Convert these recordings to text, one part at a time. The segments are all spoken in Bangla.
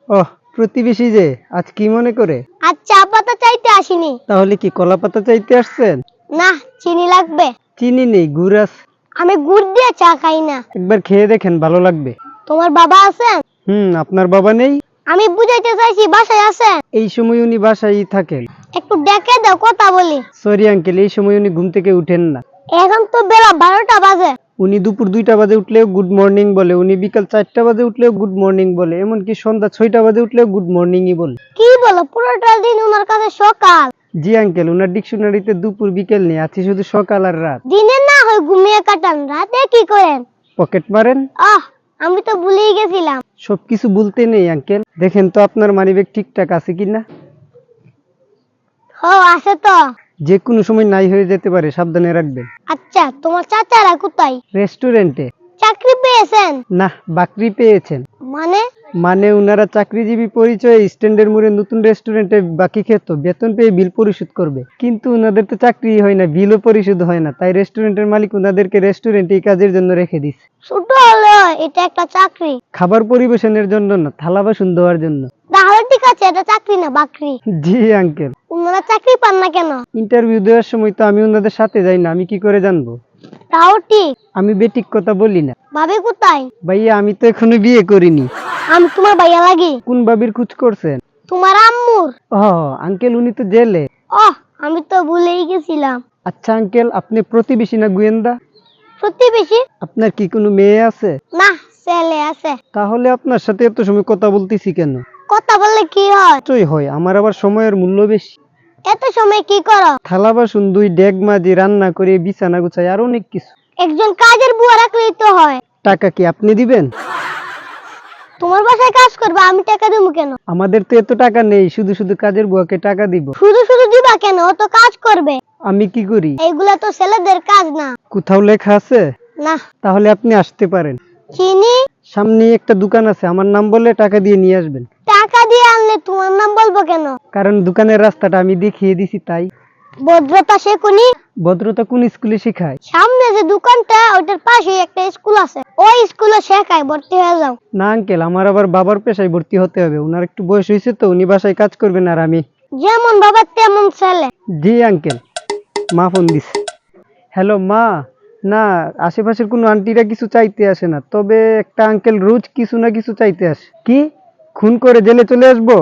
ওহ, প্রতিবেশী যে আজ কি মনে করে? আর চা পাতা চাইতে আসিনি। তাহলে কি কলা পাতা চাইতে আসছেন? না, চিনি লাগবে। চিনি নেই, গুড় আছে। আমি গুড় দিয়ে চা খাই না। একবার খেয়ে দেখেন, ভালো লাগবে। তোমার বাবা আছেন? আপনার বাবা নেই? আমি বুঝাইতে চাইছি বাসায় আছেন। এই সময় উনি বাসায় থাকেন। একটু ডেকে দাও, কথা বলি। সরি আঙ্কেল, এই সময় উনি ঘুম থেকে উঠেন না। এখন তো বেলা 12টা বাজে। উনি দুপুর 2টা বাজে উঠলেও গুড মর্নিং বলে, উনি বিকাল 4টা বাজে উঠলেও গুড মর্নিং বলে, এমনকি সন্ধ্যা 6টা বাজে উঠলেও গুড মর্নিংই বলে। কি বলো, পুরোটা দিন ওনার কাছে সকাল। জি আঙ্কেল, উনার ডিকশনারিতে দুপুর বিকেল নেই, আছে শুধু সকাল আর রাত। দিনে না হয় ঘুমিয়ে কাটান, রাতে কি করেন? পকেট মারেন। আমি তো ভুলেই গেছিলাম। সবকিছু বলতে নেই আঙ্কেল, দেখেন তো আপনার মানিব্যাগ ঠিকঠাক আছে কিনা। আছে তো। যে কোনো সময় নাই হয়ে যেতে পারে, সাবধানে রাখবেন। আচ্ছা, তোমার চাচারা কোথায়? রেস্টুরেন্টে। চাকরি পেয়েছেন? না, বাকরি পেয়েছেন। মানে উনারা চাকরিজীবী পরিচয়ে স্ট্যান্ডের মোড়ে নতুন রেস্টুরেন্টে বাকি খেত, বেতন পেয়ে বিল পরিশোধ করবে, কিন্তু উনাদের তো চাকরি হয় না, বিলও পরিশোধ হয় না, তাই রেস্টুরেন্টের মালিক উনাদেরকে রেস্টুরেন্টে এই কাজের জন্য রেখে দিছে। ছোট হলো এটা একটা চাকরি। খাবার পরিবেশনের জন্য না, থালা বাসন ধোয়ার জন্য। তাহলে ঠিক আছে, এটা চাকরি না বাকরি। জি আঙ্কেল। ওনারা চাকরি পান না কেন? ইন্টারভিউ দেওয়ার সময় তো আমি ওনাদের সাথে যাই না, আমি কি করে জানবো? তাও ঠিক। আমি বেঠিক কথা বলি না। ভাবি কোথায়? ভাইয়া, আমি তো এখনো বিয়ে করিনি। আমি তোমার ভাইয়া লাগি? কোন ভাবির খোঁজ করছেন? তোমার আম্মুর। আঙ্কেল, উনি তো জেলে। আমি তো ভুলেই গেছিলাম। আচ্ছা আঙ্কেল, আপনি প্রতিবেশী না গোয়েন্দা? প্রতিবেশী। আপনার কি কোনো মেয়ে আছে? না, ছেলে আছে। তাহলে আপনার সাথে এত সময় কথা বলতেছি কেন? কথা বললে কি হয়? হয়, আমার আবার সময়ের মূল্য বেশি। এত সময় কি করো? থালা বাসন দুই, ডেগ মাজি, রান্না করে, বিছানা গুছাই, আর অনেক কিছু। একজন কাজের বুয়া রাখলেই তো হয়। টাকা কি আপনি দিবেন? তোমার বাসায় কাজ করবে, আমি টাকা দেবো কেন? আমাদের তো এত টাকা নেই, শুধু শুধু কাজের বুয়াকে টাকা দিব। শুধু শুধু দিবা কেন? ও তো কাজ করবে। আমি কি করি? এইগুলা তো ছেলেদের কাজ না। কোথাও লেখা আছে? না। তাহলে আপনি আসতে পারেন। চিনি। সামনে একটা দোকান আছে, আমার নাম বলে টাকা দিয়ে নিয়ে আসবেন। টাকা দিয়ে আনলে তোমার নাম বলবো কেন? কারণ দোকানের রাস্তাটা আমি দেখিয়ে দিছি, তাই। ভদ্রতা শেখুনি? ভদ্রতা কোন স্কুলে শেখায়? সামনে যে দোকানটা, ওটার পাশে একটা স্কুল আছে, ওই স্কুলে শেখায়, ভর্তি হয়ে যাও। না আঙ্কেল, আমার আবার বাবার পেশায় ভর্তি হতে হবে, উনার একটু বয়স হয়েছে তো, উনি বাসায় কাজ করবেন আর আমি। যেমন বাবা তেমন ছেলে। জি আঙ্কেল। মা ফোন দিছে। হ্যালো মা। না, আশেপাশের কোনো আন্টিরা কিছু চাইতে আসে না, তবে একটা আঙ্কেল রোজ কিছু না কিছু চাইতে আসে। কি? খুন করে জেলে চলে আসবো?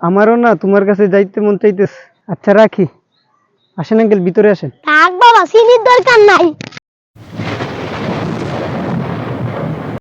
আমারও না তোমার কাছে যাইতে মন চাইতেছে। আচ্ছা রাখি। আসেন আঙ্কেল, ভিতরে আসেন। থাক বাবা, চিনির দরকার নাই।